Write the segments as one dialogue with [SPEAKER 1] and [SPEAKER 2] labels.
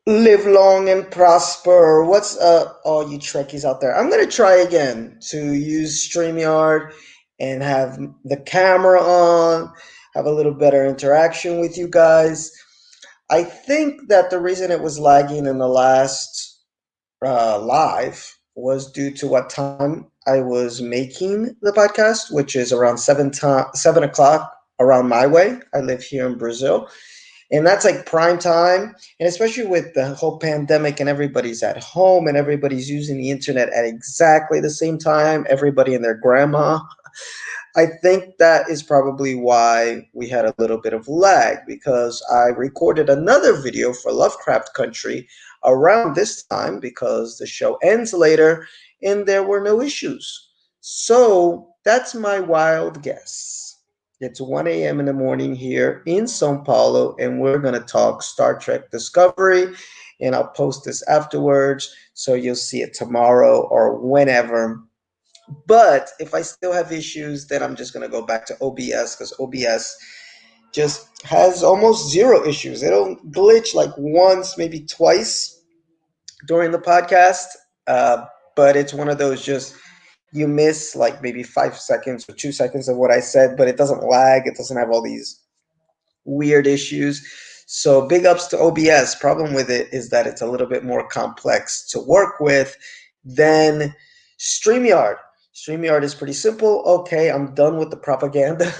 [SPEAKER 1] Live long and prosper. What's all you Trekkies out there? I'm gonna try again to use StreamYard and have the camera on, have a little better interaction with you guys. I think that the reason it was lagging in the last live was due to what time I was making the podcast, which is around 7 o'clock around my way. I live here in Brazil, and that's like prime time. And especially with the whole pandemic and everybody's at home and everybody's using the internet at exactly the same time, everybody and their grandma. I think that is probably why we had a little bit of lag, because I recorded another video for Lovecraft Country around this time because the show ends later and there were no issues. So that's my wild guess. It's 1 a.m. in the morning here in Sao Paulo, and we're going to talk Star Trek Discovery. And I'll post this afterwards, so you'll see it tomorrow or whenever. But if I still have issues, then I'm just going to go back to OBS, because OBS just has almost zero issues. It'll glitch like once, maybe twice during the podcast. Uh, but it's one of those just you miss like maybe 5 seconds or 2 seconds of what I said, but it doesn't lag. It doesn't have all these weird issues. So big ups to OBS. Problem with it is that it's a little bit more complex to work with than StreamYard. StreamYard is pretty simple. Okay, I'm done with the propaganda.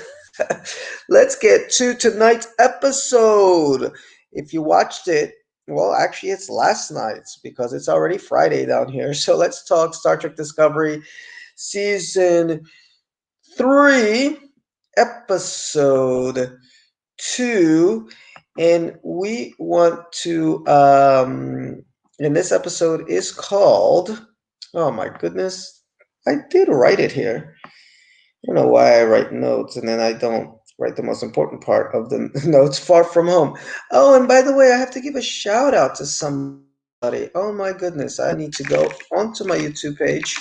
[SPEAKER 1] Let's get to tonight's episode. If you watched it, well, actually, it's last night's because it's already Friday down here. So let's talk Star Trek Discovery Season 3, Episode 2. And we want to, and this episode is called, oh my goodness, I did write it here. I don't know why I write notes and then I don't write the most important part of the notes. Far from home. Oh, and by the way, I have to give a shout out to somebody. Oh my goodness, I need to go onto my YouTube page,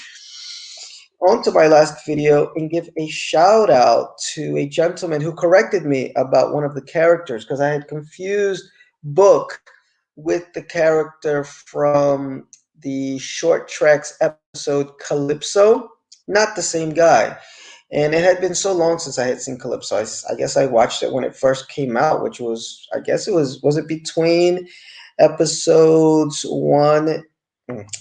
[SPEAKER 1] onto my last video, and give a shout out to a gentleman who corrected me about one of the characters, because I had confused Book with the character from the Short Treks episode Calypso. Not the same guy. And it had been so long since I had seen Calypso. I guess I watched it when it first came out, which was, I guess it was it between episodes one,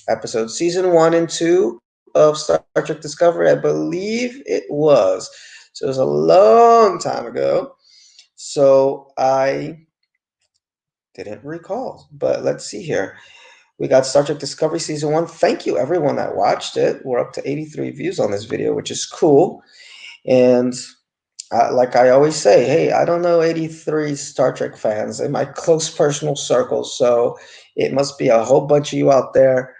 [SPEAKER 1] episode season 1 and 2 of Star Trek Discovery? I believe it was. So it was a long time ago. So I didn't recall. But let's see here. We got Star Trek Discovery Season 1. Thank you, everyone that watched it. We're up to 83 views on this video, which is cool. And like I always say, hey, I don't know 83 Star Trek fans in my close personal circle, so it must be a whole bunch of you out there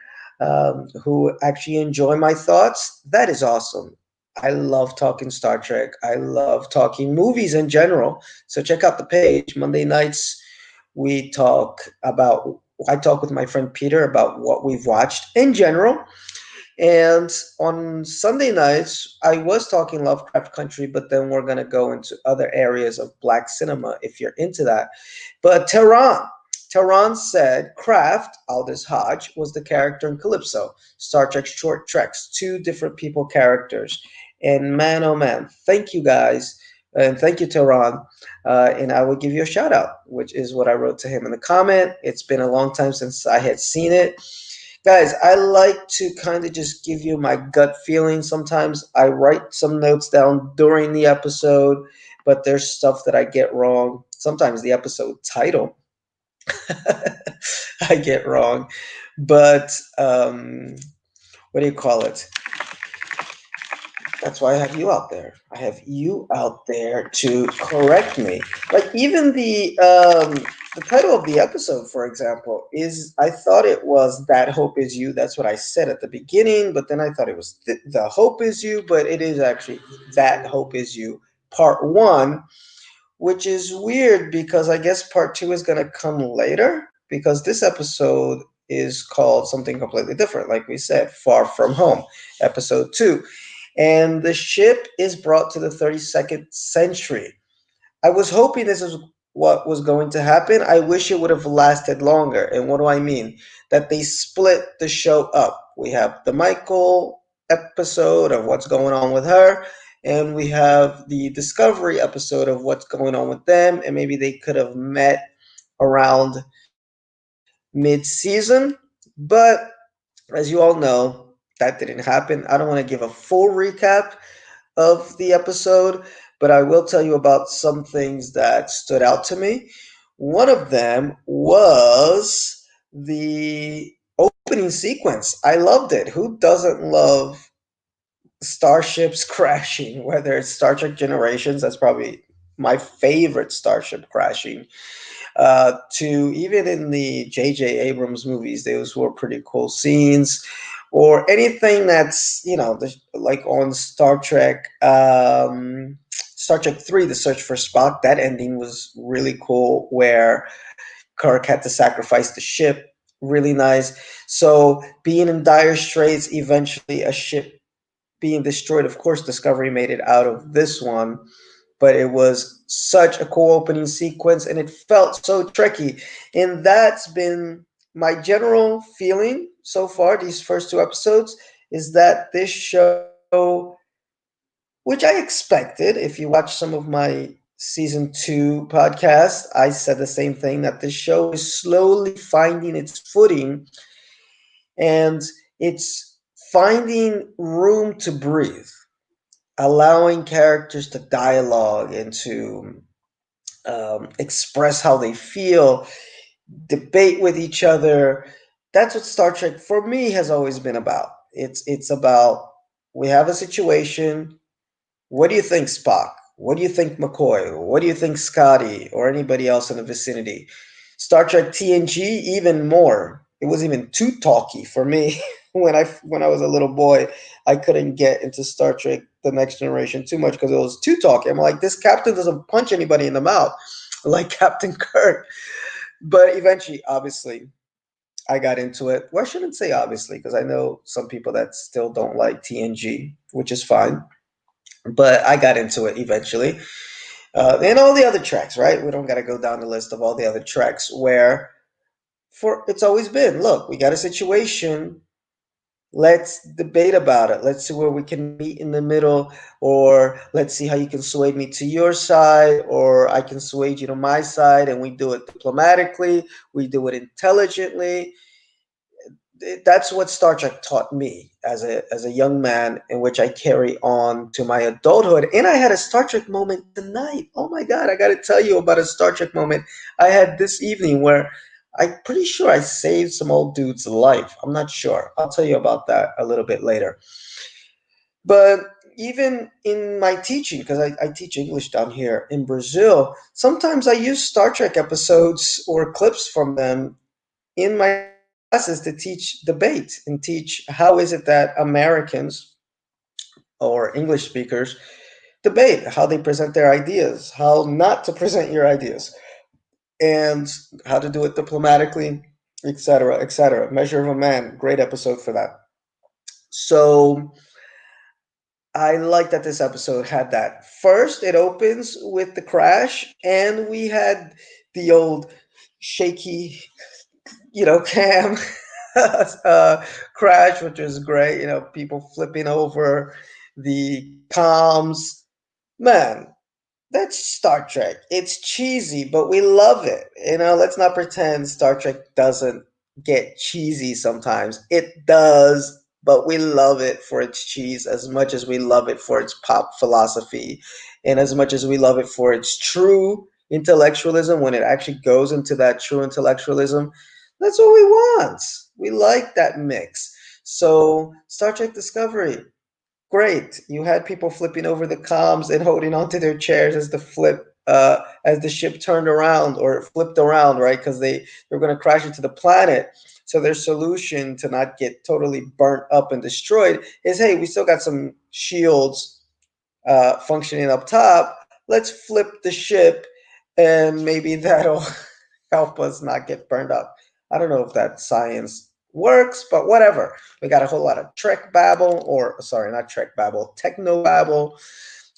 [SPEAKER 1] who actually enjoy my thoughts. That is awesome. I love talking Star Trek. I love talking movies in general. So check out the page. Monday nights, we talk about, I talk with my friend Peter about what we've watched in general. And on Sunday nights, I was talking Lovecraft Country, but then we're going to go into other areas of Black cinema if you're into that. But Tehran said Kraft, Aldous Hodge, was the character in Calypso, Star Trek Short Treks, two different people characters. And man, oh man, thank you guys. And thank you, Tehran. And I will give you a shout out, which is what I wrote to him in the comment. It's been a long time since I had seen it. Guys, I like to kind of just give you my gut feeling. Sometimes I write some notes down during the episode, but there's stuff that I get wrong. Sometimes the episode title I get wrong. But what do you call it? That's why I have you out there. I have you out there to correct me. Like even the title of the episode, for example, is, I thought it was That Hope Is You. That's what I said at the beginning, but then I thought it was The Hope Is You, but it is actually That Hope Is You Part 1, which is weird because I guess Part 2 is going to come later, because this episode is called something completely different. Like we said, Far From Home, Episode 2. And the ship is brought to the 32nd century. I was hoping this what was going to happen. I wish it would have lasted longer. And what do I mean? That they split the show up. We have the Michael episode of what's going on with her, and we have the Discovery episode of what's going on with them, and maybe they could have met around mid-season. But as you all know, that didn't happen. I don't want to give a full recap of the episode, but I will tell you about some things that stood out to me. One of them was the opening sequence. I loved it. Who doesn't love starships crashing? Whether it's Star Trek Generations, that's probably my favorite starship crashing, to even in the J.J. Abrams movies, those were pretty cool scenes. Or anything that's, like on Star Trek 3, The Search for Spock, that ending was really cool, where Kirk had to sacrifice the ship. Really nice. So, being in dire straits, eventually a ship being destroyed. Of course, Discovery made it out of this one, but it was such a cool opening sequence and it felt so tricky. And that's been my general feeling so far, these first two episodes, is that this show, which I expected, if you watch some of my season 2 podcast, I said the same thing, that this show is slowly finding its footing, and it's finding room to breathe, allowing characters to dialogue and to express how they feel, debate with each other. That's what Star Trek for me has always been about. It's about, we have a situation. What do you think, Spock? What do you think, McCoy? What do you think, Scotty, or anybody else in the vicinity? Star Trek TNG, even more. It was even too talky for me when I was a little boy. I couldn't get into Star Trek: The Next Generation too much because it was too talky. I'm like, this captain doesn't punch anybody in the mouth like Captain Kirk. But eventually, obviously, I got into it. Well, I shouldn't say obviously, because I know some people that still don't like TNG, which is fine. But I got into it eventually. And all the other tracks, right? We don't got to go down the list of all the other tracks where for it's always been, look, we got a situation. Let's debate about it. Let's see where we can meet in the middle, or let's see how you can sway me to your side, or I can sway you to my side, and we do it diplomatically, we do it intelligently. That's what Star Trek taught me as a young man, in which I carry on to my adulthood. And I had a Star Trek moment tonight. Oh my God, I got to tell you about a Star Trek moment I had this evening where I'm pretty sure I saved some old dude's life. I'm not sure. I'll tell you about that a little bit later. But even in my teaching, because I teach English down here in Brazil, sometimes I use Star Trek episodes or clips from them in my classes to teach debate and teach how is it that Americans or English speakers debate, how they present their ideas, how not to present your ideas, and how to do it diplomatically, etc., etc. Measure of a Man, great episode for that. So I like that this episode had that. First, it opens with the crash, and we had the old shaky, cam crash, which was great. People flipping over the comms. Man, that's Star Trek. It's cheesy, but we love it. Let's not pretend Star Trek doesn't get cheesy sometimes. It does, but we love it for its cheese as much as we love it for its pop philosophy, and as much as we love it for its true intellectualism. When it actually goes into that true intellectualism, that's what we want. We like that mix. So, Star Trek Discovery, great. You had people flipping over the comms and holding onto their chairs as the ship turned around or flipped around, right? Because they were going to crash into the planet. So their solution to not get totally burnt up and destroyed is, hey, we still got some shields functioning up top. Let's flip the ship, and maybe that'll help us not get burned up. I don't know if that science works, but whatever. We got a whole lot of Trek babble, or sorry, not Trek babble, techno babble.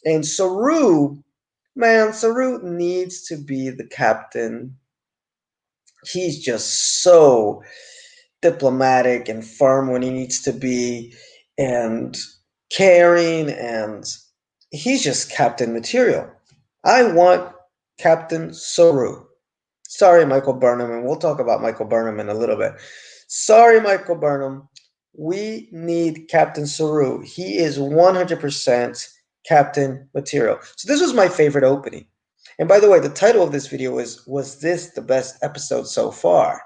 [SPEAKER 1] And Saru Man, Saru needs to be the captain. He's just so diplomatic and firm when he needs to be, and caring, and he's just captain material. I want Captain Saru. Sorry, Michael Burnham, and we'll talk about Michael Burnham in a little bit. Sorry, Michael Burnham. We need Captain Saru. He is 100% Captain material. So this was my favorite opening. And by the way, the title of this video is, Was This the Best Episode So Far?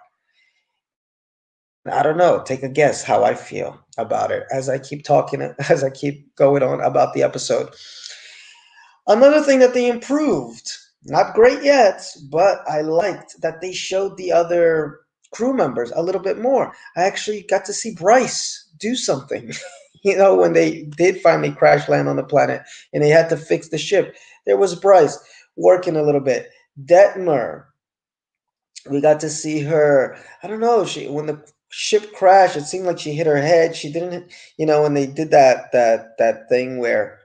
[SPEAKER 1] I don't know. Take a guess how I feel about it as I keep talking, as I keep going on about the episode. Another thing that they improved, not great yet, but I liked that they showed the other crew members a little bit more. I actually got to see Bryce do something. When they did finally crash land on the planet and they had to fix the ship, there was Bryce working a little bit. Detmer, we got to see her. I don't know. When the ship crashed, it seemed like she hit her head. She didn't. When they did that thing where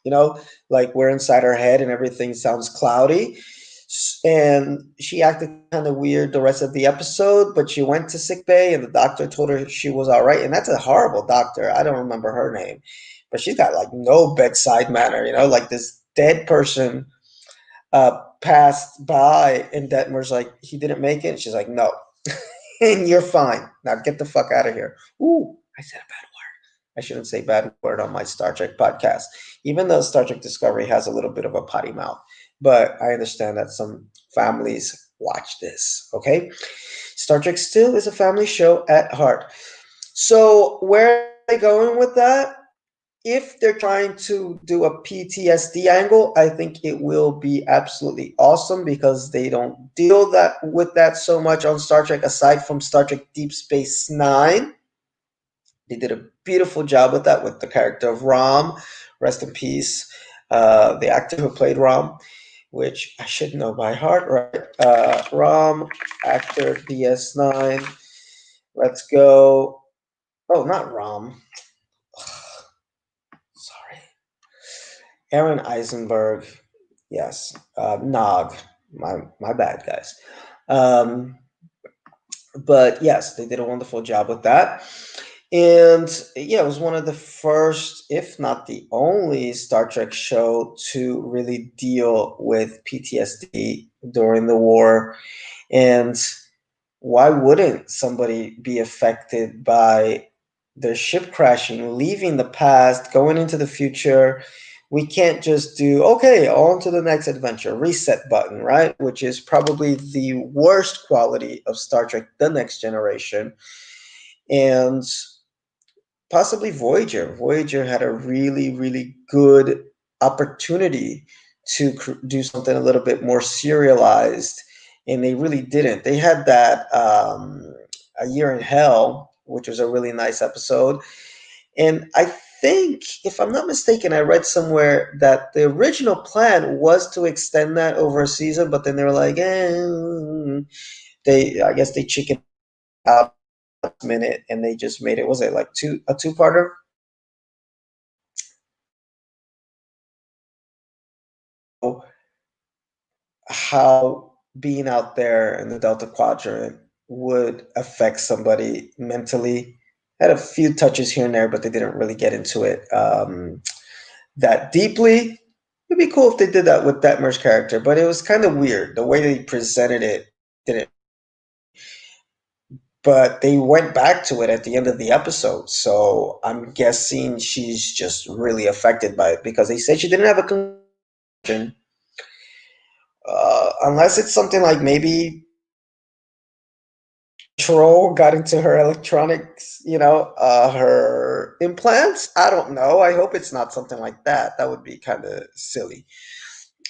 [SPEAKER 1] you know, like we're inside her head and everything sounds cloudy. And she acted kind of weird the rest of the episode, but she went to sick bay and the doctor told her she was all right. And that's a horrible doctor. I don't remember her name, but she's got like no bedside manner, like this dead person passed by and Detmer's like, he didn't make it. She's like, no, and you're fine. Now get the fuck out of here. Ooh, I said a bad word. I shouldn't say bad word on my Star Trek podcast, even though Star Trek Discovery has a little bit of a potty mouth. But I understand that some families watch this, okay? Star Trek still is a family show at heart. So where are they going with that? If they're trying to do a PTSD angle, I think it will be absolutely awesome because they don't deal with that so much on Star Trek aside from Star Trek Deep Space Nine. They did a beautiful job with that with the character of Rom. Rest in peace. The actor who played Rom, which I should know by heart, right? Rom, actor DS9. Let's go. Oh, not Rom. Sorry. Aaron Eisenberg. Yes. Nog. My bad, guys. But yes, they did a wonderful job with that. And yeah, it was one of the first, if not the only, Star Trek show to really deal with PTSD during the war. And why wouldn't somebody be affected by their ship crashing, leaving the past, going into the future? We can't just do, okay, on to the next adventure, reset button, right? Which is probably the worst quality of Star Trek The Next Generation. And possibly Voyager. Voyager had a really, really good opportunity to do something a little bit more serialized, and they really didn't. They had that A Year in Hell, which was a really nice episode. And I think, if I'm not mistaken, I read somewhere that the original plan was to extend that over a season, but then they were like, I guess they chickened out last minute and they just made it. Was it like a two-parter? How being out there in the Delta Quadrant would affect somebody mentally. Had a few touches here and there, but they didn't really get into it that deeply. It'd be cool if they did that with Detmer's character, but it was kind of weird the way they presented it. Didn't, but they went back to it at the end of the episode, so I'm guessing she's just really affected by it because they said she didn't have a concussion. Unless it's something like maybe troll got into her electronics, her implants. I don't know. I hope it's not something like that. That would be kind of silly.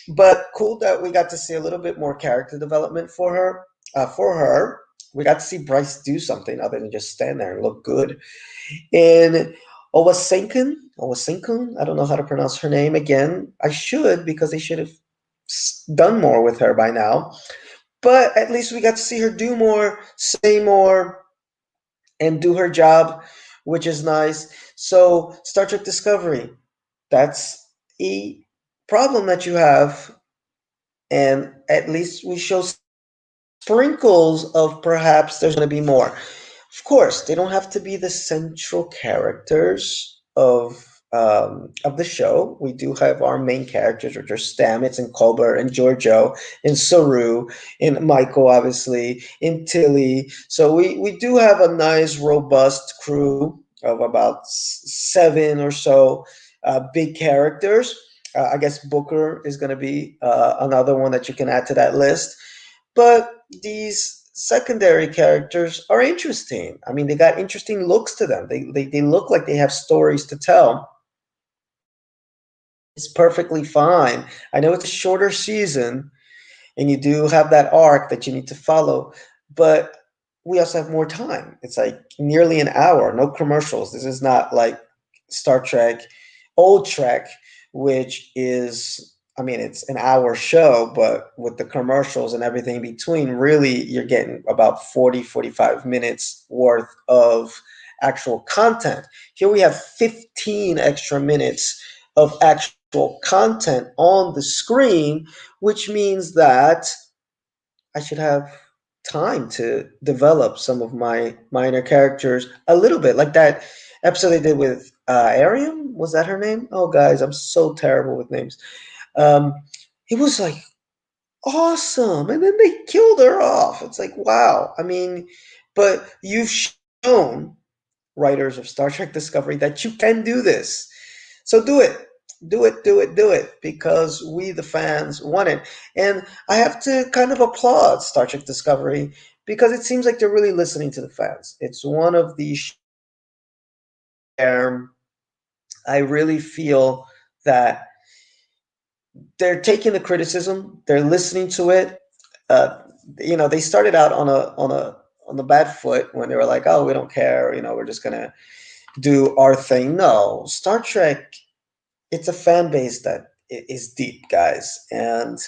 [SPEAKER 1] But cool that we got to see a little bit more character development for her. We got to see Bryce do something other than just stand there and look good. And Owasenkun, I don't know how to pronounce her name again. I should because they should have done more with her by now. But at least we got to see her do more, say more, and do her job, which is nice. So Star Trek Discovery, that's a problem that you have, and at least we show sprinkles of perhaps there's going to be more. Of course, they don't have to be the central characters of the show. We do have our main characters, which are Stamets and Colbert and Giorgio and Saru and Michael, obviously, and Tilly. So we do have a nice, robust crew of about seven or so big characters. I guess Booker is going to be another one that you can add to that list. But these secondary characters are interesting. I mean, they got interesting looks to them. They look like they have stories to tell. It's perfectly fine. I know it's a shorter season, and you do have that arc that you need to follow, but we also have more time. It's like nearly an hour, no commercials. This is not like Star Trek, old Trek, which is, I mean, it's an hour show, but with the commercials and everything in between, really you're getting about 40, 45 minutes worth of actual content. Here we have 15 extra minutes of actual content on the screen, which means that I should have time to develop some of my minor characters a little bit, like that episode they did with Ariam. Was that her name? Oh, guys, I'm so terrible with names. Um, it was like awesome, and then they killed her off. It's like wow. I mean, but you've shown writers of Star Trek Discovery that you can do this. So do it. Do it, do it, do it, because we, the fans, want it. And I have to kind of applaud Star Trek Discovery because it seems like they're really listening to the fans. It's one of the where I really feel that they're taking the criticism, they're listening to it. Uh, they started out on the bad foot when they were like, "Oh, we don't care. We're just gonna do our thing." No, Star Trek, it's a fan base that is deep, guys, and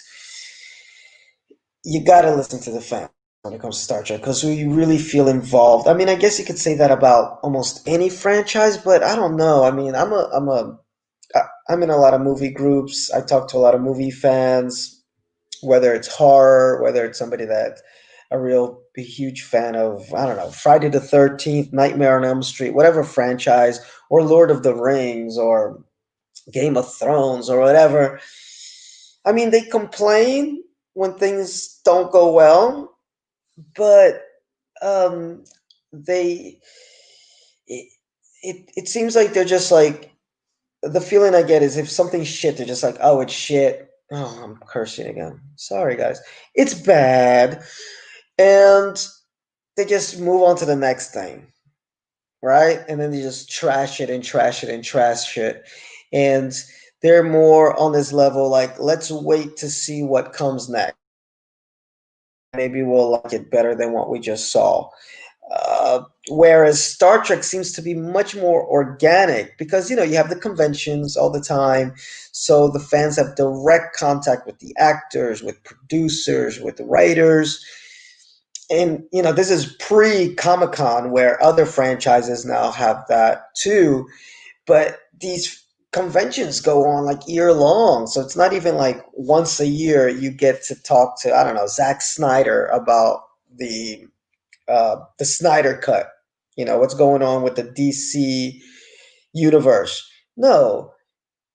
[SPEAKER 1] you got to listen to the fans when it comes to Star Trek because we really feel involved. I mean, I guess you could say that about almost any franchise, but I don't know. I mean, I'm in a lot of movie groups. I talk to a lot of movie fans, whether it's horror, whether it's somebody that a real huge fan of, I don't know, Friday the 13th, Nightmare on Elm Street, whatever franchise, or Lord of the Rings, or Game of Thrones, or whatever. I mean, they complain when things don't go well, but um, they it, it seems like they're just like, the feeling I get is if something's shit, they're just like, oh, it's shit. Oh, I'm cursing again. Sorry, guys. It's bad, and they just move on to the next thing, right? And then they just trash it and trash it and trash it, and they're more on this level like, let's wait to see what comes next. Maybe we'll like it better than what we just saw. Whereas Star Trek seems to be much more organic because you have the conventions all the time, so the fans have direct contact with the actors, with producers, with the writers, and this is pre Comic Con where other franchises now have that too. But these conventions go on like year long, so it's not even like once a year you get to talk to, I don't know, Zack Snyder about the Snyder cut. What's going on with the DC universe. No,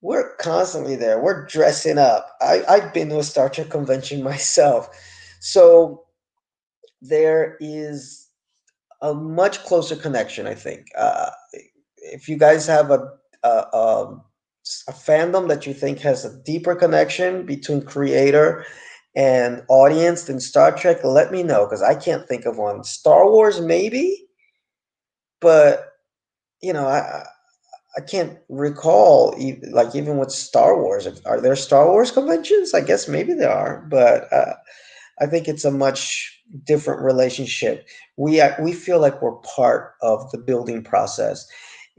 [SPEAKER 1] we're constantly there. We're dressing up. I've been to a Star Trek convention myself. So there is a much closer connection, I think. If you guys have a fandom that you think has a deeper connection between creator and audience than Star Trek, let me know because I can't think of one. Star Wars, maybe, but I can't recall, like even with Star Wars. Are there Star Wars conventions? I guess maybe there are, but I think it's a much different relationship. We feel like we're part of the building process,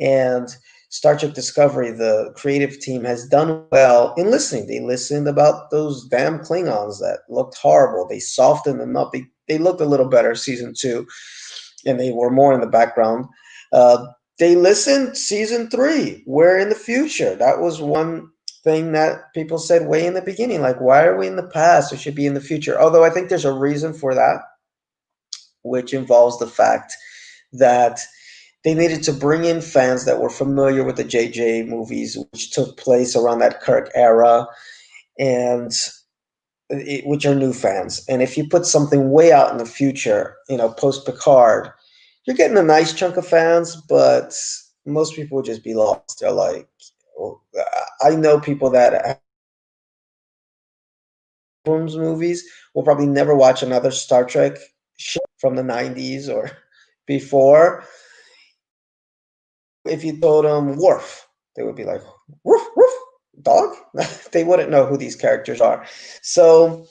[SPEAKER 1] and Star Trek Discovery, the creative team, has done well in listening. They listened about those damn Klingons that looked horrible. They softened them up. They looked a little better season two, and they were more in the background. They listened season three. We're in the future. That was one thing that people said way in the beginning, like, why are we in the past? It should be in the future. Although I think there's a reason for that, which involves the fact that they needed to bring in fans that were familiar with the JJ movies, which took place around that Kirk era, and which are new fans. And if you put something way out in the future, post Picard, you're getting a nice chunk of fans, but most people would just be lost. They're like, oh, I know people that movies will probably never watch another Star Trek shit from the 90s or before. If you told them Worf, they would be like, Woof, woof, dog? They wouldn't know who these characters are. So,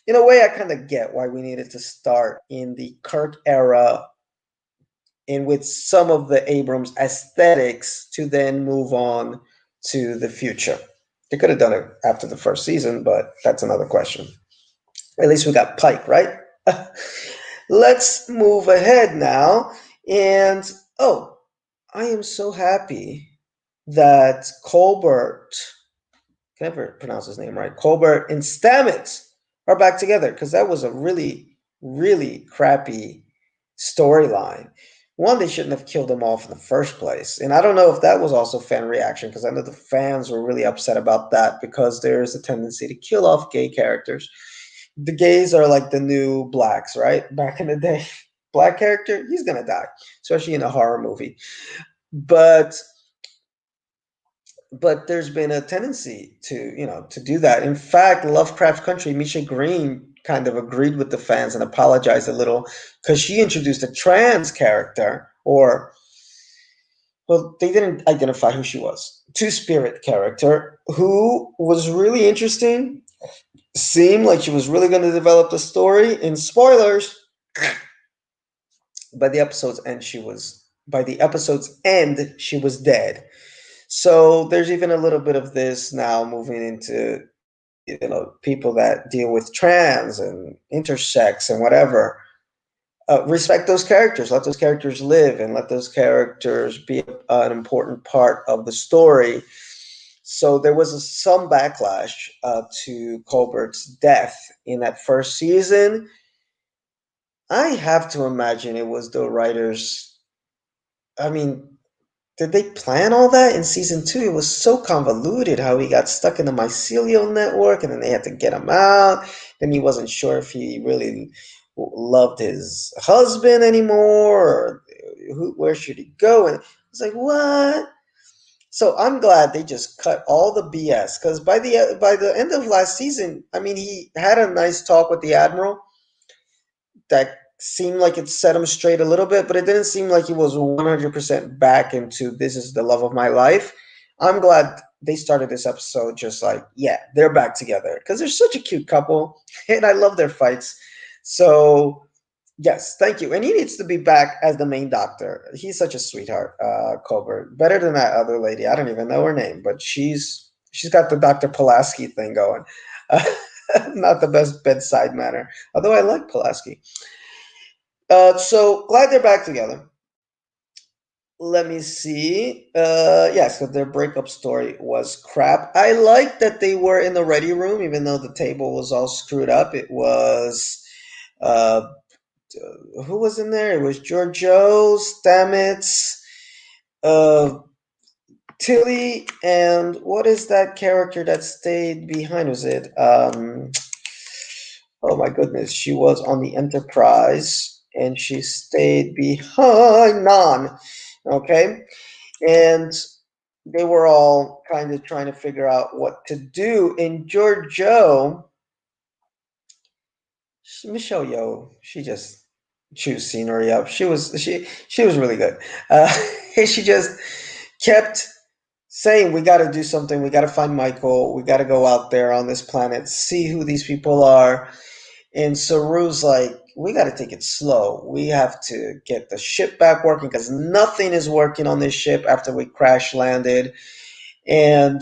[SPEAKER 1] in a way, I kind of get why we needed to start in the Kirk era and with some of the Abrams aesthetics to then move on to the future. They could have done it after the first season, but that's another question. At least we got Pike, right? Let's move ahead now. And oh, I am so happy that Colbert, can I ever pronounce his name right? Colbert and Stamets are back together, because that was a really, really crappy storyline. One, they shouldn't have killed them off in the first place. And I don't know if that was also fan reaction, because I know the fans were really upset about that, because there's a tendency to kill off gay characters. The gays are like the new blacks, right? Back in the day, black character, he's gonna die, especially in a horror movie. But there's been a tendency to to do that. In fact, Lovecraft Country, Misha Green kind of agreed with the fans and apologized a little, because she introduced a trans character, or well, they didn't identify who she was. Two-spirit character who was really interesting, seemed like she was really going to develop the story. In spoilers, by the episode's end she was dead. So there's even a little bit of this now moving into people that deal with trans and intersex and whatever. Respect those characters, let those characters live, and let those characters be an important part of the story. So there was some backlash to Colbert's death in that first season. I have to imagine it was the writers. I mean, did they plan all that in season two? It was so convoluted how he got stuck in the mycelial network, and then they had to get him out. Then he wasn't sure if he really loved his husband anymore, or where should he go. And it's like, what? So I'm glad they just cut all the BS, because by the end of last season, I mean, he had a nice talk with the admiral that seemed like it set him straight a little bit, but it didn't seem like he was 100% back into this is the love of my life. I'm glad they started this episode just like, yeah, they're back together, because they're such a cute couple and I love their fights. So, yes, thank you. And he needs to be back as the main doctor. He's such a sweetheart, Colbert. Better than that other lady. I don't even know her name, but she's got the Dr. Pulaski thing going. Not the best bedside manner, although I like Pulaski. So glad they're back together. Let me see. Yeah, so their breakup story was crap. I like that they were in the ready room, even though the table was all screwed up. It was uh, who was in there? It was Giorgio, Stamets, uh, Tilly, and what is that character that stayed behind? Was it? Oh my goodness, she was on the Enterprise and she stayed behind Nan. Okay, and they were all kind of trying to figure out what to do. And Giorgio, Michelle Yeoh, she just chews scenery up. She was really good. She just kept saying, "We got to do something. We got to find Michael. We got to go out there on this planet, see who these people are." And Saru's like, "We got to take it slow. We have to get the ship back working, because nothing is working on this ship after we crash landed." And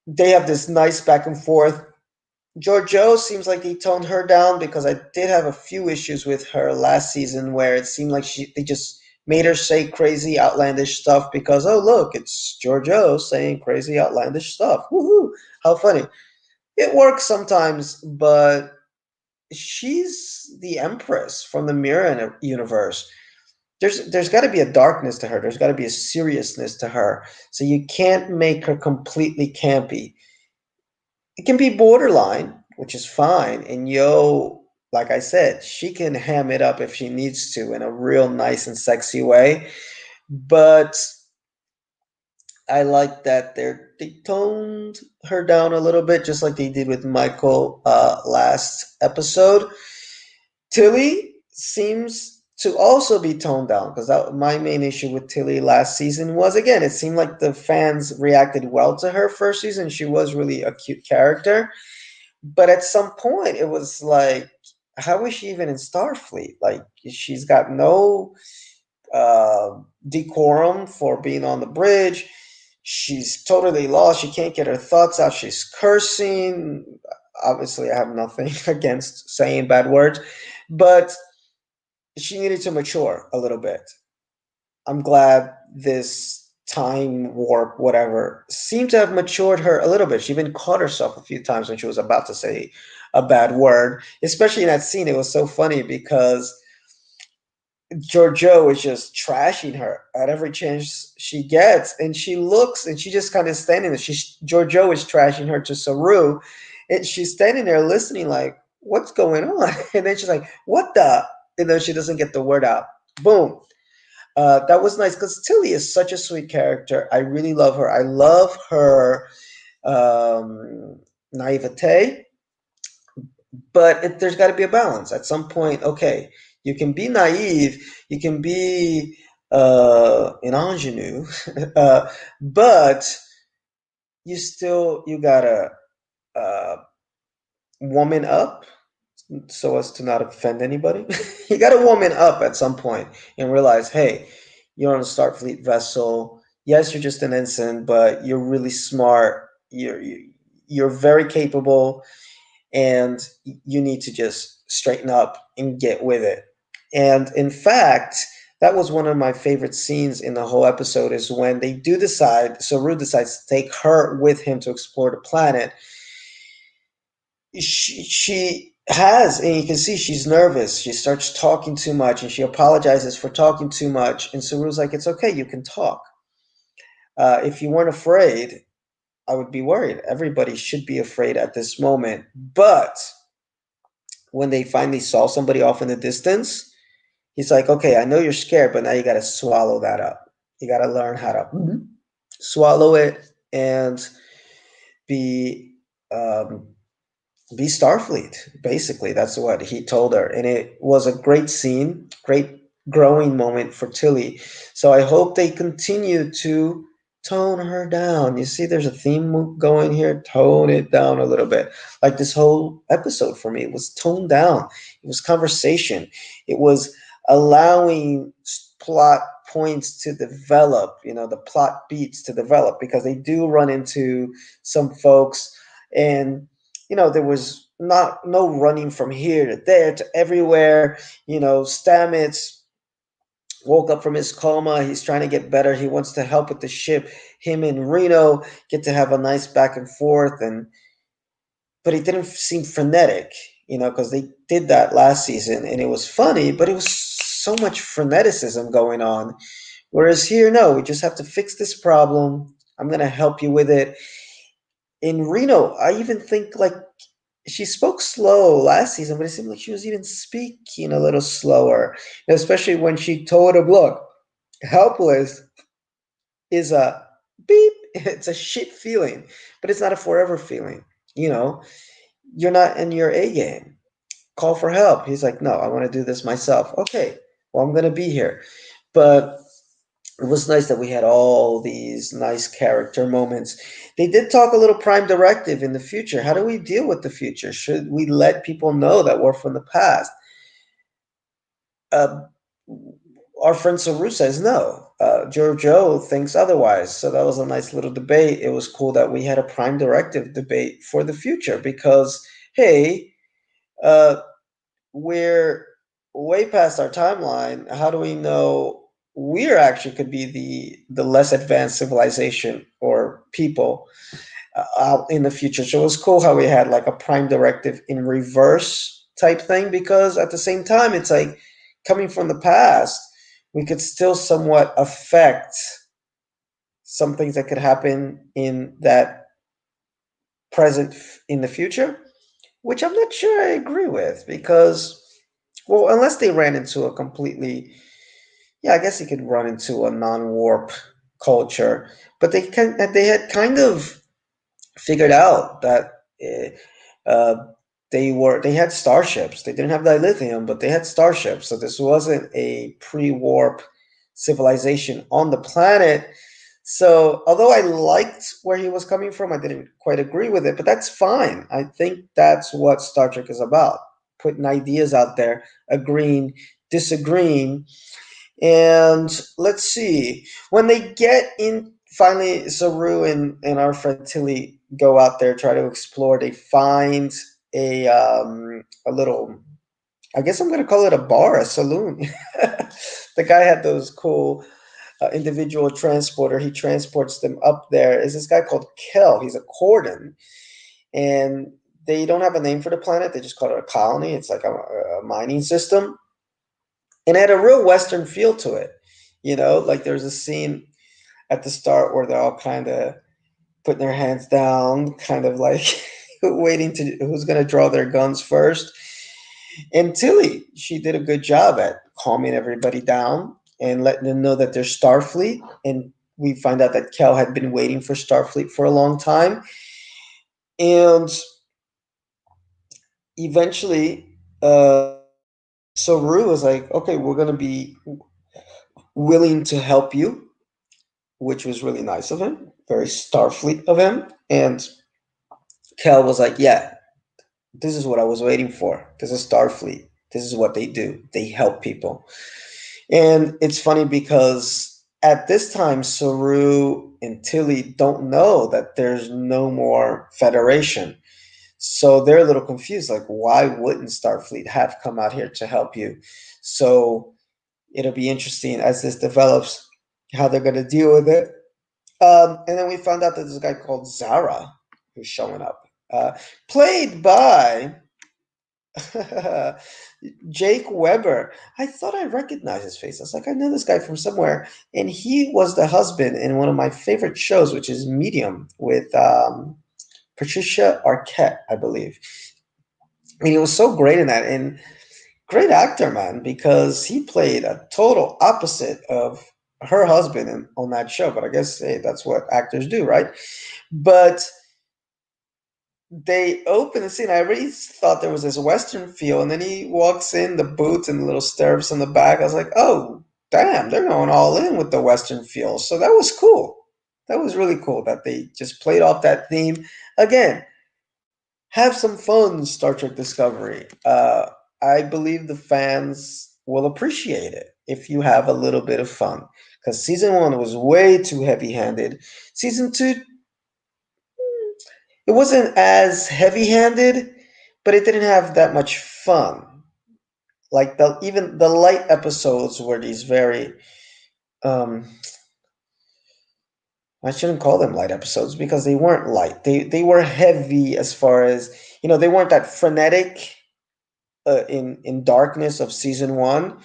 [SPEAKER 1] they have this nice back and forth. Giorgio seems like he toned her down, because I did have a few issues with her last season where it seemed like they just made her say crazy, outlandish stuff because, oh, look, it's Giorgio saying crazy, outlandish stuff. Woohoo! How funny. It works sometimes, but she's the Empress from the Mirror universe. There's got to be a darkness to her. There's got to be a seriousness to her. So you can't make her completely campy. It can be borderline, which is fine. And like I said, she can ham it up if she needs to in a real nice and sexy way. But I like that they toned her down a little bit, just like they did with Michael last episode. Tilly seems to also be toned down because my main issue with Tilly last season was, again, it seemed like the fans reacted well to her first season. She was really a cute character, but at some point it was like, how is she even in Starfleet? Like, she's got no decorum for being on the bridge. She's totally lost. She can't get her thoughts out. She's cursing. Obviously, I have nothing against saying bad words, but she needed to mature a little bit. I'm glad this time warp, whatever, seemed to have matured her a little bit. She even caught herself a few times when she was about to say a bad word, especially in that scene. It was so funny because Giorgio is just trashing her at every chance she gets, and she looks and she just kind of standing there. Giorgio is trashing her to Saru, and she's standing there listening, like, "What's going on?" And then she's like, "What the?" And then she doesn't get the word out. Boom. That was nice because Tilly is such a sweet character. I really love her. I love her naivete, but there's got to be a balance. At some point, okay, you can be naive, you can be an ingenue, but you gotta uh, woman up so as to not offend anybody. You gotta woman up at some point and realize, hey, you're on a Starfleet vessel. Yes, you're just an ensign, but you're really smart. You're very capable, and you need to just straighten up and get with it. And in fact, that was one of my favorite scenes in the whole episode is when they do decide, Saru decides to take her with him to explore the planet. She has, and you can see she's nervous. She starts talking too much and she apologizes for talking too much. And Saru's like, it's okay, you can talk. If you weren't afraid, I would be worried. Everybody should be afraid at this moment. But when they finally saw somebody off in the distance, he's like, okay, I know you're scared, but now you got to swallow that up. You got to learn how to swallow it and be um, be Starfleet. Basically, that's what he told her, and it was a great scene, great growing moment for Tilly. So I hope they continue to tone her down. You see, there's a theme going here. Tone it down a little bit. Like this whole episode for me, it was toned down. It was conversation. It was allowing plot points to develop. The plot beats to develop because they do run into some folks and there was not no running from here to there to everywhere. Stamets woke up from his coma. He's trying to get better. He wants to help with the ship. Him and Reno get to have a nice back and forth, but it didn't seem frenetic, because they did that last season and it was funny, but it was so much freneticism going on. Whereas here, no, we just have to fix this problem. I'm gonna help you with it. In Reno, I even think like she spoke slow last season, but it seemed like she was even speaking a little slower, especially when she told him, look, helpless is a beep. It's a shit feeling, but it's not a forever feeling. You know, you're not in your A game. Call for help. He's like, no, I want to do this myself. Okay, well, I'm going to be here. But it was nice that we had all these nice character moments. They did talk a little prime directive in the future. How do we deal with the future? Should we let people know that we're from the past? Uh, our friend Saru says no. Joe thinks otherwise. So that was a nice little debate. It was cool that we had a prime directive debate for the future because, hey, uh, we're way past our timeline. How do we know we're actually could be the less advanced civilization or people out in the future. So it was cool how we had like a prime directive in reverse type thing, because at the same time, it's like coming from the past, we could still somewhat affect some things that could happen in that present in the future, which I'm not sure I agree with because, well, unless they ran into a completely, yeah, I guess you could run into a non-warp culture, but they had kind of figured out that uh, they had starships. They didn't have dilithium, but they had starships. So this wasn't a pre-warp civilization on the planet. So although I liked where he was coming from, I didn't quite agree with it, but that's fine. I think that's what Star Trek is about: putting ideas out there, agreeing, disagreeing, and let's see. When they get in, finally, Saru and our friend Tilly go out there, try to explore. They find a little. I guess I'm gonna call it a bar, a saloon. The guy had those cool individual transporter. He transports them up there. Is this guy called Kel? He's a cordon, and they don't have a name for the planet. They just call it a colony. It's like a mining system, and it had a real Western feel to it. Like there's a scene at the start where they're all kind of putting their hands down, kind of like waiting to who's going to draw their guns first. And Tilly, she did a good job at calming everybody down and letting them know that there's Starfleet. And we find out that Kel had been waiting for Starfleet for a long time. And eventually, Saru was like, okay, we're going to be willing to help you, which was really nice of him, very Starfleet of him. And Kel was like, yeah, this is what I was waiting for. This is Starfleet. This is what they do. They help people. And it's funny because at this time, Saru and Tilly don't know that there's no more Federation. So they're a little confused. Like, why wouldn't Starfleet have come out here to help you? So it'll be interesting as this develops how they're going to deal with it. And then we found out that there's a guy called Zara who's showing up, played by Jake Weber. I thought I recognized his face. I was like, I know this guy from somewhere. And he was the husband in one of my favorite shows, which is Medium, with Patricia Arquette, I believe. And he was so great in that. And great actor, man, because he played a total opposite of her husband on that show. But I guess, hey, that's what actors do, right? But they open the scene. I already thought there was this Western feel, and then he walks in, the boots and the little stirrups on the back. I was like, oh, damn, they're going all in with the Western feel. So that was cool. That was really cool that they just played off that theme. Again, have some fun, Star Trek Discovery. I believe the fans will appreciate it if you have a little bit of fun. Because season one was way too heavy handed. Season two, it wasn't as heavy handed, but it didn't have that much fun. Like even the light episodes were these very um I shouldn't call them light episodes because they weren't light. They were heavy as far as, they weren't that frenetic in darkness of season one.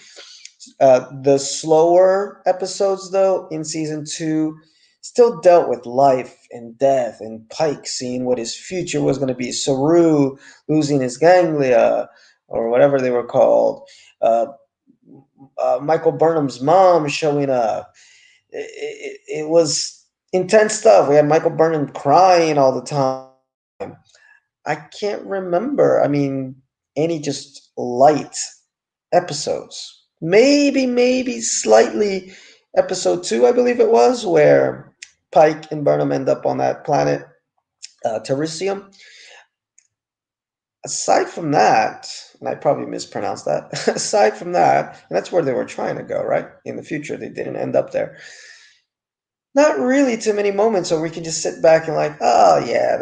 [SPEAKER 1] The slower episodes, though, in season two, still dealt with life and death, and Pike seeing what his future was going to be, Saru losing his ganglia, or whatever they were called, uh, Michael Burnham's mom showing up. It was intense stuff. We had Michael Burnham crying all the time. I can't remember, I mean, any just light episodes. Maybe slightly episode two, I believe it was, where Pike and Burnham end up on that planet, Teresium. Aside from that, and I probably mispronounced that, aside from that, and that's where they were trying to go, right? In the future, they didn't end up there. Not really too many moments where we can just sit back and like, oh yeah,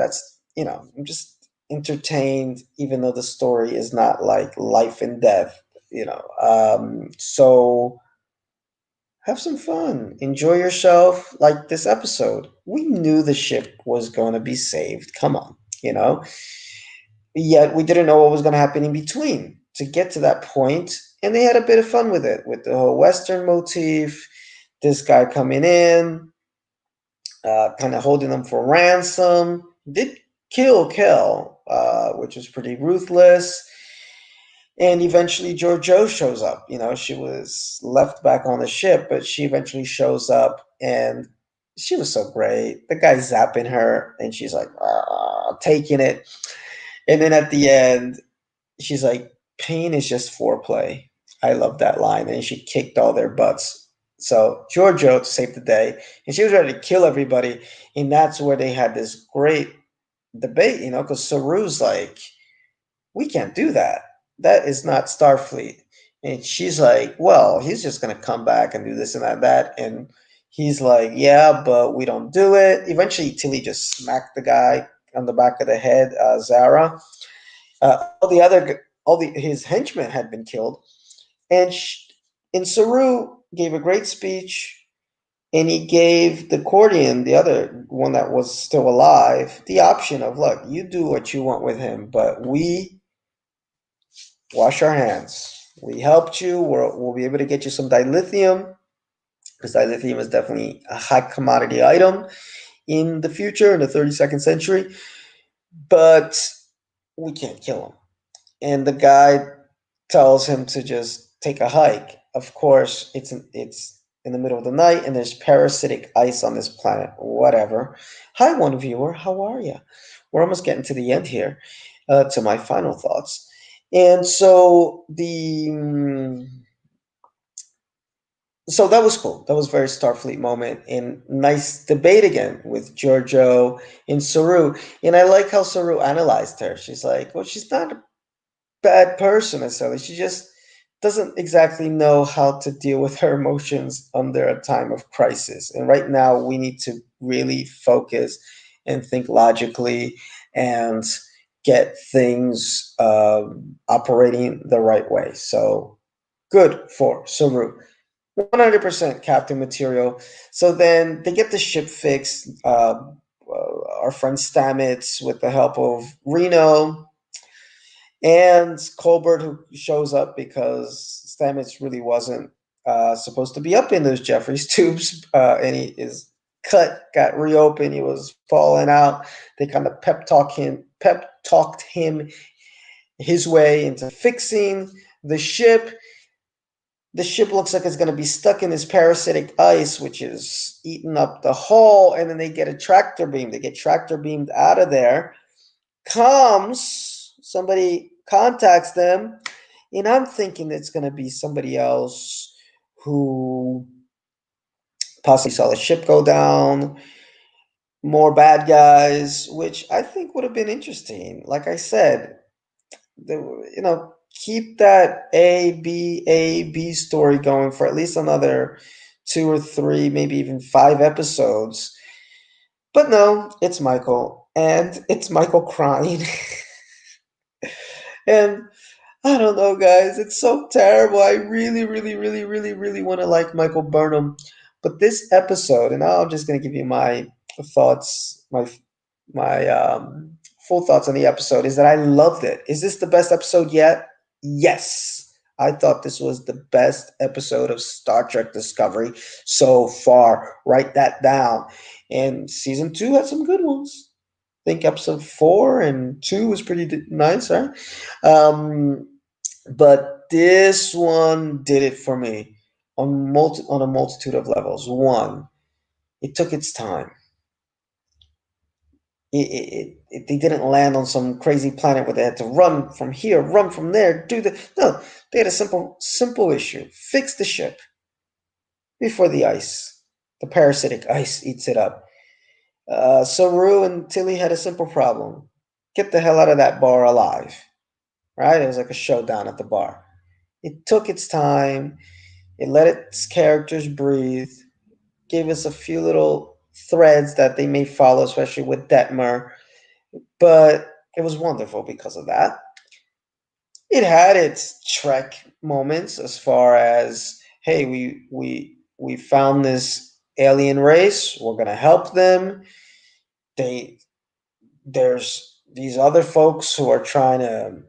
[SPEAKER 1] I'm just entertained, even though the story is not like life and death. So have some fun, enjoy yourself. Like this episode, we knew the ship was going to be saved. Come on, you know. Yet we didn't know what was going to happen in between to get to that point, and they had a bit of fun with it, with the whole Western motif. This guy coming in, kind of holding them for ransom. Did kill Kel, which was pretty ruthless. And eventually Giorgio shows up. You know, she was left back on the ship, but she eventually shows up, and she was so great. The guy zapping her, and she's like, taking it. And then at the end, she's like, pain is just foreplay. I love that line. And she kicked all their butts. So Giorgio saved the day, and she was ready to kill everybody. And that's where they had this great debate, you know, because Saru's like, we can't do that. That is not Starfleet. And she's like, well, he's just going to come back and do this and that. And he's like, yeah, but we don't do it. Eventually, Tilly just smacked the guy on the back of the head, Zara. His henchmen had been killed. And, and Saru gave a great speech, and he gave the Cordian, the other one that was still alive, the option of, look, you do what you want with him, but we wash our hands. We helped you. We'll be able to get you some dilithium, because dilithium is definitely a high commodity item in the future, in the 32nd century. But we can't kill him. And the guy tells him to just take a hike. Of course, it's in the middle of the night, and there's parasitic ice on this planet. Whatever. Hi, one viewer. How are you? We're almost getting to the end here, to my final thoughts. And so that was cool. That was a very Starfleet moment, and nice debate again with Giorgio and Saru. And I like how Saru analyzed her. She's like, well, she's not a bad person necessarily. She just doesn't exactly know how to deal with her emotions under a time of crisis. And right now, we need to really focus and think logically and get things operating the right way. So good for Saru. 100% Captain material. So then they get the ship fixed. Our friend Stamets, with the help of Reno, and Colbert, who shows up because Stamets really wasn't supposed to be up in those Jeffries tubes, and he is got reopened. He was falling out. They kind of pep talked him his way into fixing the ship. The ship looks like it's going to be stuck in this parasitic ice, which is eating up the hull. And then they get a tractor beam. They get tractor beamed out of there. Somebody contacts them, and I'm thinking it's going to be somebody else who possibly saw the ship go down, more bad guys, which I think would have been interesting. Like I said, keep that A B story going for at least another 2 or 3, maybe even 5 episodes. But no, it's Michael, and it's Michael crying. And I don't know, guys. It's so terrible. I really, really, really, really, really want to like Michael Burnham. But this episode, and I'm just going to give you my thoughts, my full thoughts on the episode, is that I loved it. Is this the best episode yet? Yes. I thought this was the best episode of Star Trek Discovery so far. Write that down. And season 2 had some good ones. I think episode 4 and 2 was pretty nice, right? Um, but this one did it for me on a multitude of levels. One, it took its time. They didn't land on some crazy planet where they had to run from here, run from there, no. They had a simple issue: fix the ship before the parasitic ice eats it up. Saru and Tilly had a simple problem: get the hell out of that bar alive. Right? It was like a showdown at the bar. It took its time. It let its characters breathe, gave us a few little threads that they may follow, especially with Detmer. But it was wonderful because of that. It had its Trek moments, as far as, hey, we we found this alien race. We're gonna help them. They there's these other folks who are trying to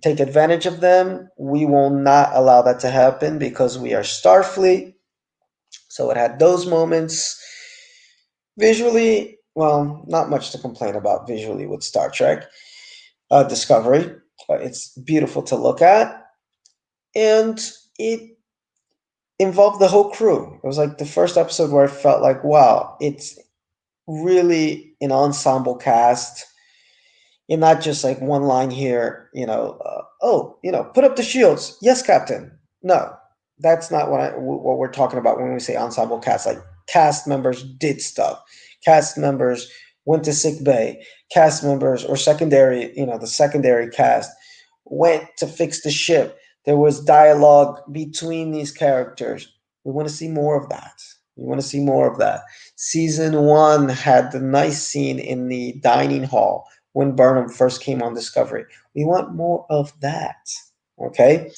[SPEAKER 1] take advantage of them. We will not allow that to happen because we are Starfleet. So it had those moments. Visually, well, not much to complain about visually with Star Trek Discovery. It's beautiful to look at, and it involved the whole crew. It was like the first episode where I felt like, wow, it's really an ensemble cast and not just like one line here, oh, put up the shields. Yes, Captain. No, that's not what we're talking about when we say ensemble cast. Like cast members did stuff. Cast members went to sick bay. Cast members or secondary, the secondary cast went to fix the ship. There was dialogue between these characters. We want to see more of that. We want to see more of that. Season one had the nice scene in the dining hall when Burnham first came on Discovery. We want more of that. Okay?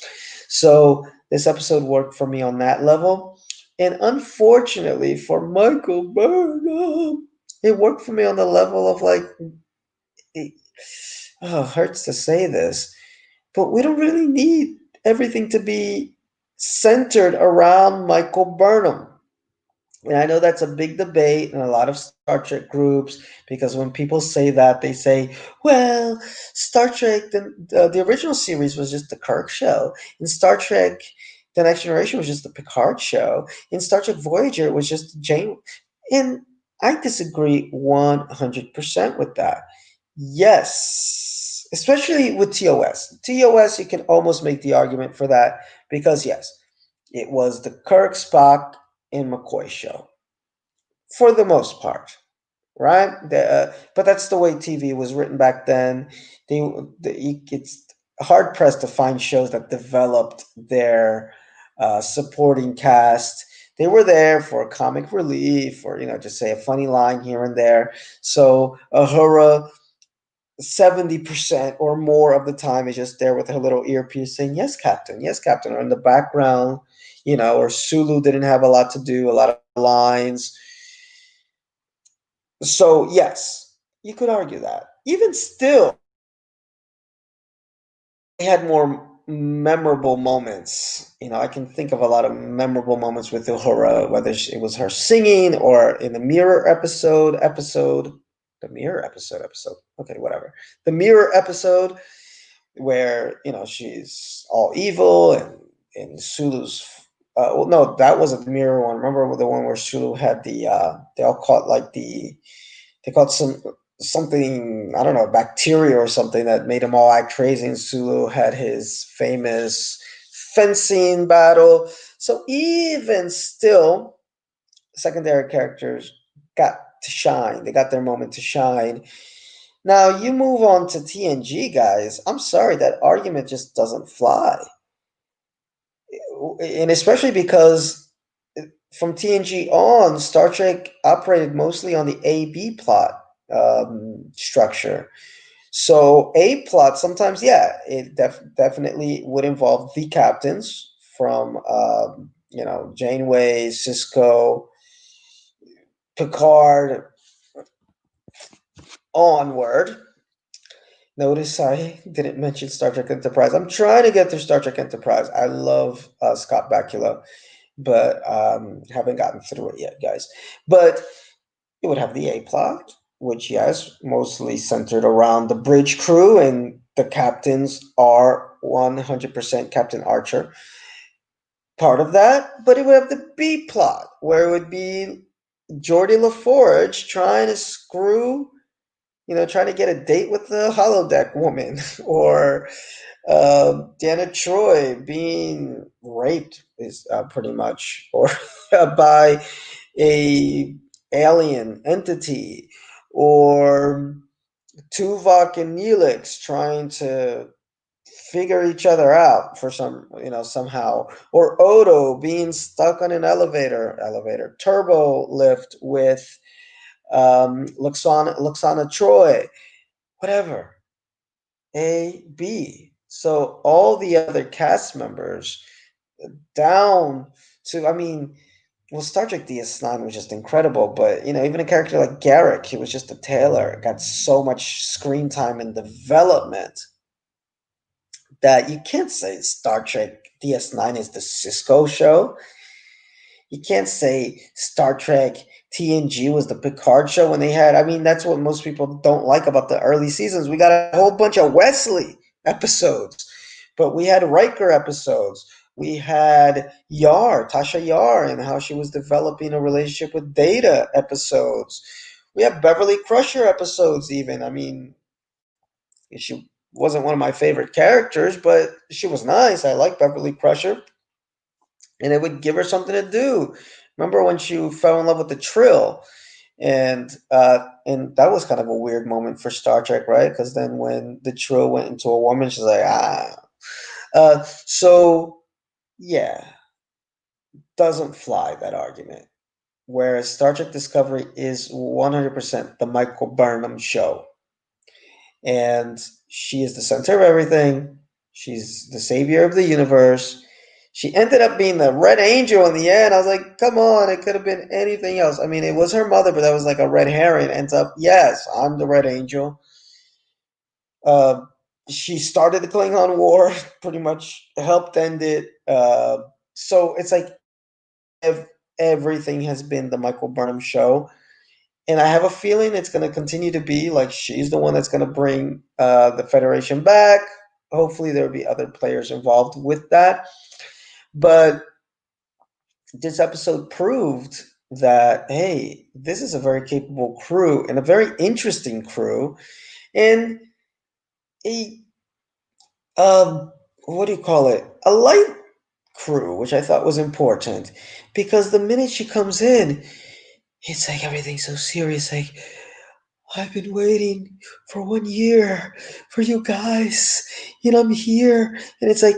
[SPEAKER 1] So this episode worked for me on that level. And unfortunately for Michael Burnham, it worked for me on the level of like, it hurts to say this, but we don't really need everything to be centered around Michael Burnham. And I know that's a big debate in a lot of Star Trek groups because when people say that, they say, well, Star Trek, the original series was just the Kirk show. In Star Trek, The Next Generation was just the Picard show. In Star Trek Voyager, it was just Jane. And I disagree 100% with that. Yes, especially with TOS. TOS, you can almost make the argument for that because, yes, it was the Kirk, Spock, and McCoy show for the most part, right? But that's the way TV was written back then. It's hard pressed to find shows that developed their supporting cast. They were there for comic relief or, just say a funny line here and there. So Uhura 70% or more of the time is just there with her little earpiece saying, yes, Captain, or in the background, or Sulu didn't have a lot to do, a lot of lines. So, yes, you could argue that. Even still, they had more memorable moments. I can think of a lot of memorable moments with Uhura, whether it was her singing or in the mirror the mirror episode. Okay, whatever. The mirror episode where she's all evil and Sulu's. Well, no, that wasn't the mirror one. Remember the one where Sulu had they all caught like they caught something, I don't know, bacteria or something that made them all act crazy. And Sulu had his famous fencing battle. So even still, secondary characters got to shine. They got their moment to shine. Now you move on to TNG, guys. I'm sorry, that argument just doesn't fly. And especially because from TNG on, Star Trek operated mostly on the A-B plot structure. So A plot sometimes, yeah, it definitely would involve the captains from Janeway, Cisco, Picard onward. Notice I didn't mention Star Trek Enterprise. I'm trying to get through Star Trek Enterprise. I love Scott Bakula, but haven't gotten through it yet, guys. But it would have the A plot, which, yes, mostly centered around the bridge crew, and the captains are 100% Captain Archer. Part of that, but it would have the B plot, where it would be Geordie LaForge trying to trying to get a date with the holodeck woman, or Deanna Troy being raped is pretty much, or by a alien entity, or Tuvok and Neelix trying to figure each other out for somehow, or Odo being stuck on an elevator turbo lift with Luxana Troy, whatever. A, B. So all the other cast members down to, I mean, well, Star Trek DS9 was just incredible, but even a character like Garrick, he was just a tailor, got so much screen time and development that you can't say Star Trek DS9 is the Cisco show. You can't say Star Trek TNG was the Picard show when they had. I mean, that's what most people don't like about the early seasons. We got a whole bunch of Wesley episodes, but we had Riker episodes. We had Tasha Yar, and how she was developing a relationship with Data episodes. We have Beverly Crusher episodes, even. I mean, she wasn't one of my favorite characters, but she was nice. I like Beverly Crusher, and it would give her something to do. Remember when she fell in love with the Trill, and that was kind of a weird moment for Star Trek, right? Because then when the Trill went into a woman, she's like, ah. So yeah, doesn't fly that argument. Whereas Star Trek Discovery is 100% the Michael Burnham show, and she is the center of everything. She's the savior of the universe. She ended up being the Red Angel in the end. I was like, come on, it could have been anything else. I mean, it was her mother, but that was like a red herring. Ends up, yes, I'm the Red Angel. Uh, she started the Klingon War, pretty much helped end it. So it's like everything has been the Michael Burnham show. And I have a feeling it's going to continue to be like she's the one that's going to bring the Federation back. Hopefully, there will be other players involved with that. But this episode proved that, hey, this is a very capable crew and a very interesting crew. And a, what do you call it? A light crew, which I thought was important. Because the minute she comes in, it's like everything's so serious. Like, I've been waiting for 1 year for you guys, and I'm here. And it's like,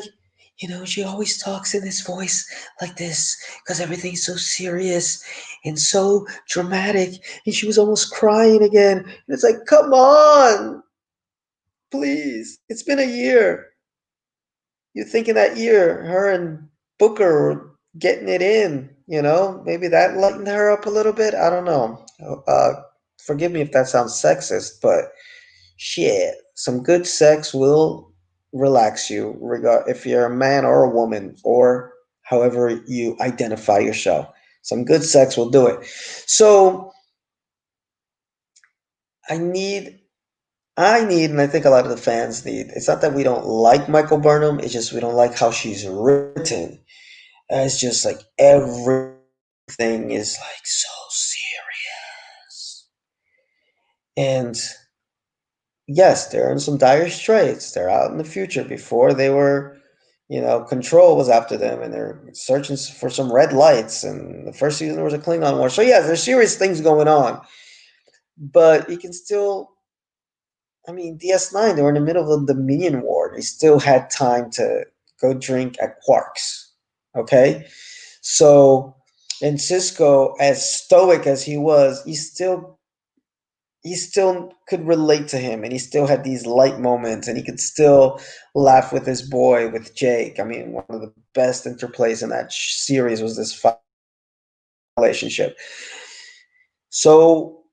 [SPEAKER 1] she always talks in this voice like this because everything's so serious and so dramatic. And she was almost crying again. And it's like, come on, please. It's been a year. You think in that year, her and Booker were getting it in, Maybe that lightened her up a little bit. I don't know. Forgive me if that sounds sexist, but shit, some good sex will relax you, regard if you're a man or a woman or however you identify yourself. Some good sex will do it. So I need, and I think a lot of the fans need. It's not that we don't like Michael Burnham. It's just we don't like how she's written. It's just like everything is like so serious. And yes, they're in some dire straits. They're out in the future before they were, Control was after them and they're searching for some red lights. And the first season there was a Klingon war. So, yeah, there's serious things going on. But you can still, I mean, DS9, they were in the middle of the Dominion War. They still had time to go drink at Quark's. Okay? So, and Cisco, as stoic as he still could relate to him, and he still had these light moments, and he could still laugh with his boy, with Jake. I mean, one of the best interplays in that series was this relationship. So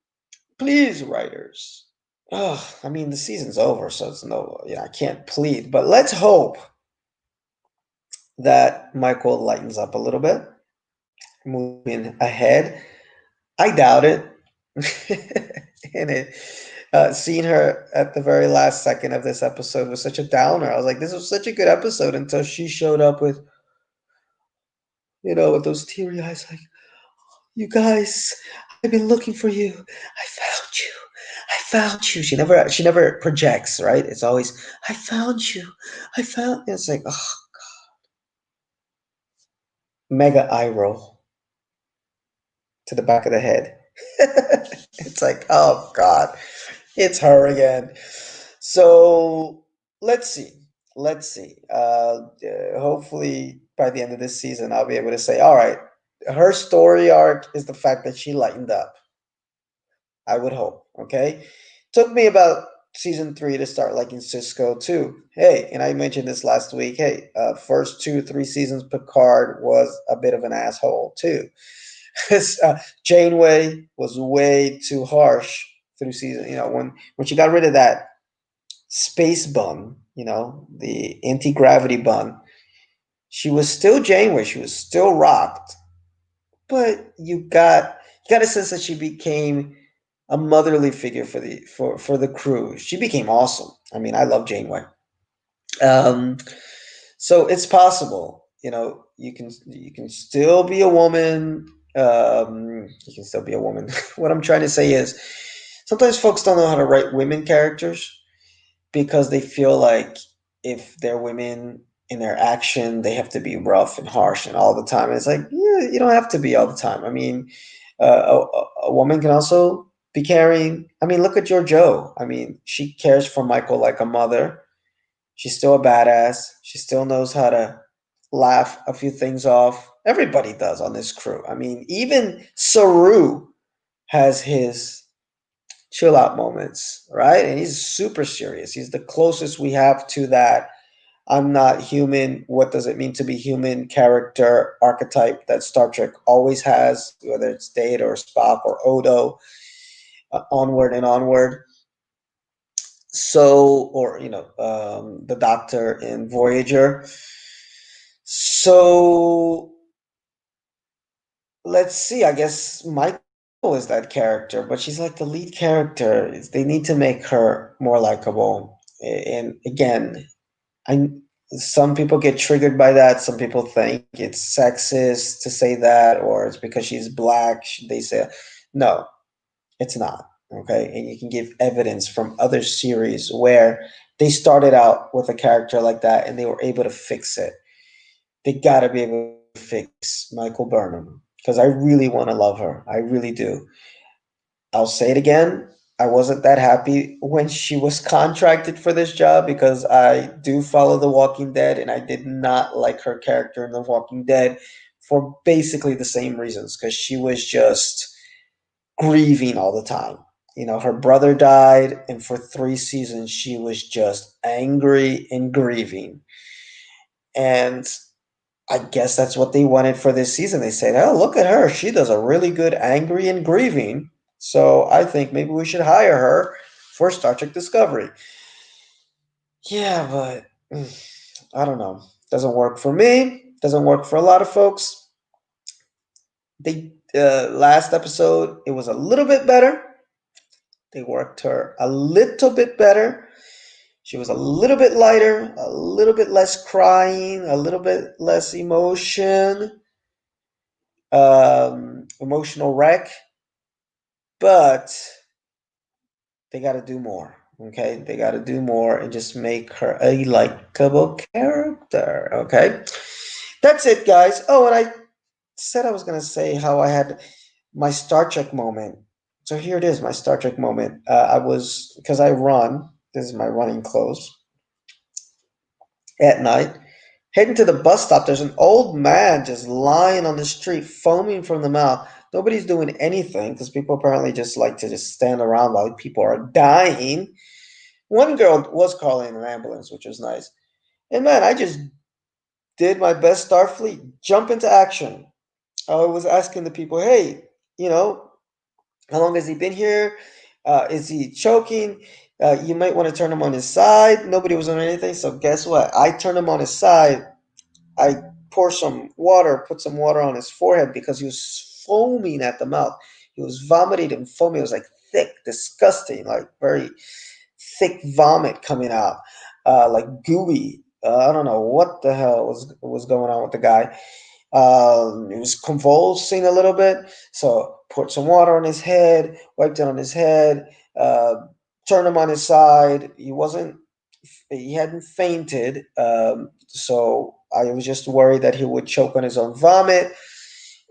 [SPEAKER 1] please, writers. I mean, the season's over, so it's I can't plead, but let's hope that Michael lightens up a little bit, moving ahead. I doubt it. And seeing her at the very last second of this episode was such a downer. I was like, this was such a good episode until she showed up with those teary eyes, like, you guys, I've been looking for you. I found you. I found you. She never projects, right? It's always, I found you. I found. It's like, oh, mega eye roll to the back of the head. It's like, oh God, it's her again. So let's see. Let's see. Hopefully, by the end of this season, I'll be able to say, all right, her story arc is the fact that she lightened up. I would hope. Okay. Took me about season 3 to start liking Cisco too. Hey, and I mentioned this last week. Hey, first 2, 3 seasons, Picard was a bit of an asshole too. Janeway was way too harsh through season. When she got rid of that space bun, the anti gravity bun, she was still Janeway. She was still rocked, but you got a sense that she became a motherly figure for the crew. She became awesome. I mean, I love Janeway. Um, so it's possible. You can still be a woman. You can still be a woman. What I'm trying to say is, sometimes folks don't know how to write women characters because they feel like if they're women in their action, they have to be rough and harsh and all the time. And it's like, yeah, you don't have to be all the time. I mean, a woman can also be caring. I mean, look at Georgiou. I mean, she cares for Michael like a mother. She's still a badass. She still knows how to laugh a few things off. Everybody does on this crew. I mean, even Saru has his chill out moments, right? And he's super serious. He's the closest we have to that I'm not human. What does it mean to be human character archetype that Star Trek always has, whether it's Data or Spock or Odo, onward and onward. So, or the Doctor in Voyager. So let's see. I guess Michael is that character, but she's like the lead character. They need to make her more likable. And again, I some people get triggered by that. Some people think it's sexist to say that, or it's because she's black. They say, no, it's not. Okay, and you can give evidence from other series where they started out with a character like that and they were able to fix it. They got to be able to fix Michael Burnham because I really want to love her. I really do. I'll say it again. I wasn't that happy when she was contracted for this job because I do follow The Walking Dead and I did not like her character in The Walking Dead for basically the same reasons because she was just grieving all the time. Her brother died, and for 3 seasons, she was just angry and grieving. And I guess that's what they wanted for this season. They said, oh, look at her. She does a really good angry and grieving. So I think maybe we should hire her for Star Trek Discovery. Yeah, but I don't know. Doesn't work for me. Doesn't work for a lot of folks. They last episode it was a little bit better. They worked her a little bit better. She was a little bit lighter, a little bit less crying, a little bit less emotional wreck, but they got to do more. Okay, they got to do more and just make her a likable character. Okay, that's it, guys. Oh, and I said I was gonna say how I had my Star Trek moment. So here it is, my Star Trek moment. I was because I run. This is my running clothes at night. Heading to the bus stop, there's an old man just lying on the street, foaming from the mouth. Nobody's doing anything because people apparently just like to just stand around while people are dying. One girl was calling an ambulance, which was nice. And man, I just did my best Starfleet jump into action. I was asking the people, hey, you know, how long has he been here? Is he choking? You might want to turn him on his side. Nobody was doing anything. So guess what? I turned him on his side. I pour some water, put some water on his forehead because he was foaming at the mouth. He was vomiting and foaming. It was like thick, disgusting, like very thick vomit coming out, like gooey. I don't know what the hell was going on with the guy. He was convulsing a little bit, so poured some water on his head, wiped it on his head, uh, turned him on his side. He hadn't fainted, so I was just worried that he would choke on his own vomit.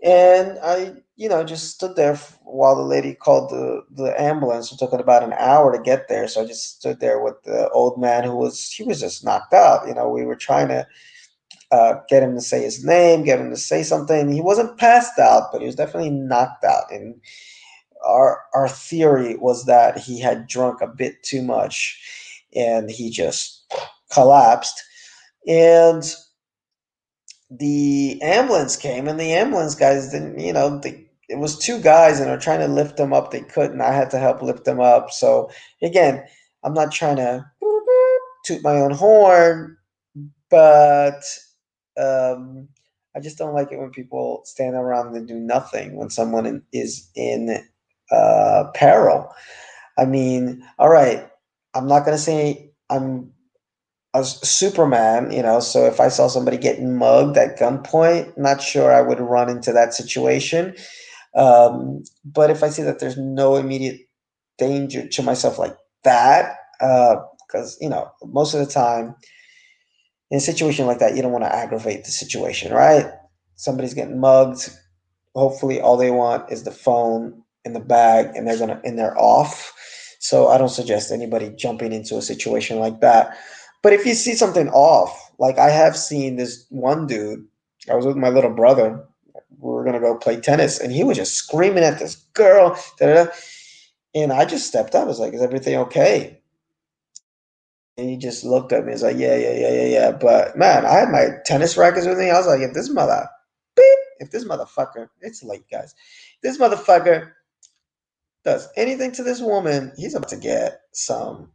[SPEAKER 1] And I, just stood there while the lady called the ambulance. It took about an hour to get there, so I just stood there with the old man he was just knocked out. We were trying to get him to say his name, get him to say something. He wasn't passed out, but he was definitely knocked out. And our theory was that he had drunk a bit too much, and he just collapsed. And the ambulance came, and the ambulance guys didn't, it was two guys and are trying to lift them up. They couldn't. I had to help lift them up. So again, I'm not trying to toot my own horn, but um, I just don't like it when people stand around and do nothing when someone is in peril. I mean, all right, I'm not gonna say I'm a Superman, so if I saw somebody getting mugged at gunpoint, not sure I would run into that situation. But if I see that there's no immediate danger to myself like that, because most of the time in a situation like that, you don't want to aggravate the situation, right? Somebody's getting mugged. Hopefully, all they want is the phone in the bag, and they're off. So I don't suggest anybody jumping into a situation like that. But if you see something off, like I have seen this one dude, I was with my little brother. We were gonna go play tennis, and he was just screaming at this girl. Da-da-da. And I just stepped up. I was like, "Is everything okay?" And he just looked at me. He's like, "Yeah, yeah, yeah, yeah, yeah." But man, I had my tennis rackets with me. I was like, if this motherfucker, it's late, guys. This motherfucker does anything to this woman, he's about to get some,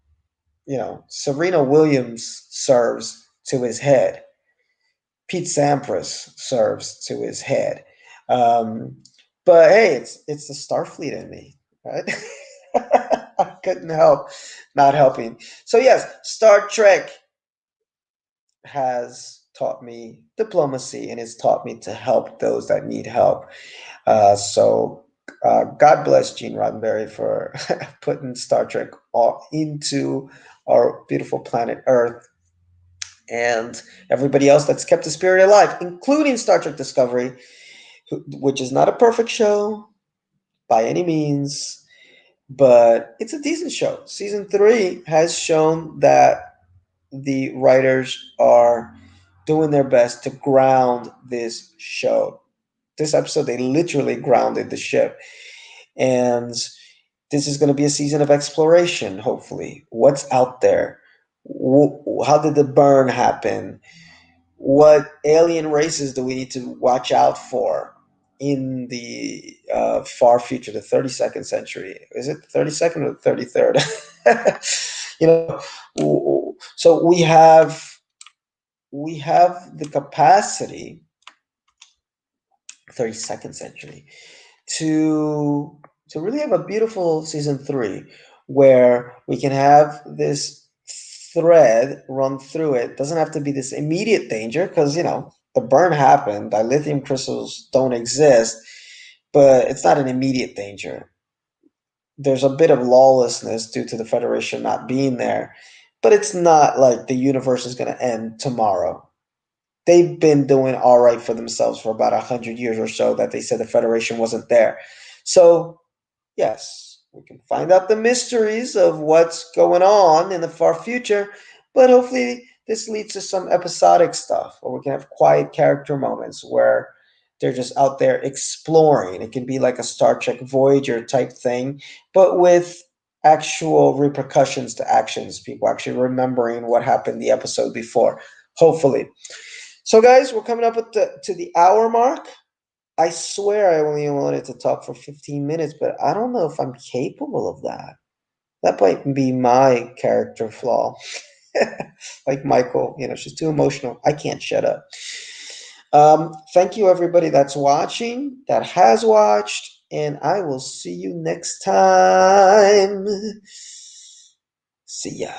[SPEAKER 1] Serena Williams serves to his head. Pete Sampras serves to his head. Um, but hey, it's the Starfleet in me, right? I couldn't help not helping. So yes, Star Trek has taught me diplomacy and it's taught me to help those that need help. So God bless Gene Roddenberry for putting Star Trek all into our beautiful planet Earth and everybody else that's kept the spirit alive, including Star Trek Discovery, which is not a perfect show by any means, but it's a decent show. Season 3 has shown that the writers are doing their best to ground this show. This episode, they literally grounded the ship. And this is going to be a season of exploration, hopefully. What's out there? How did the burn happen? What alien races do we need to watch out for in the far future, the 32nd century? Is it the 32nd or the 33rd? So we have the capacity, 32nd century, to really have a beautiful season 3 where we can have this thread run through it. Doesn't have to be this immediate danger because the burn happened, dilithium crystals don't exist, but it's not an immediate danger. There's a bit of lawlessness due to the Federation not being there, but it's not like the universe is going to end tomorrow. They've been doing all right for themselves for about 100 years or so that they said the Federation wasn't there. So, yes, we can find out the mysteries of what's going on in the far future, but hopefully this leads to some episodic stuff, or we can have quiet character moments where they're just out there exploring. It can be like a Star Trek Voyager type thing, but with actual repercussions to actions, people actually remembering what happened the episode before, hopefully. So, guys, we're coming up to the hour mark. I swear I only wanted to talk for 15 minutes, but I don't know if I'm capable of that. That might be my character flaw. Like Michael, she's too emotional. I can't shut up. Thank you, everybody that's watching, that has watched, and I will see you next time. See ya.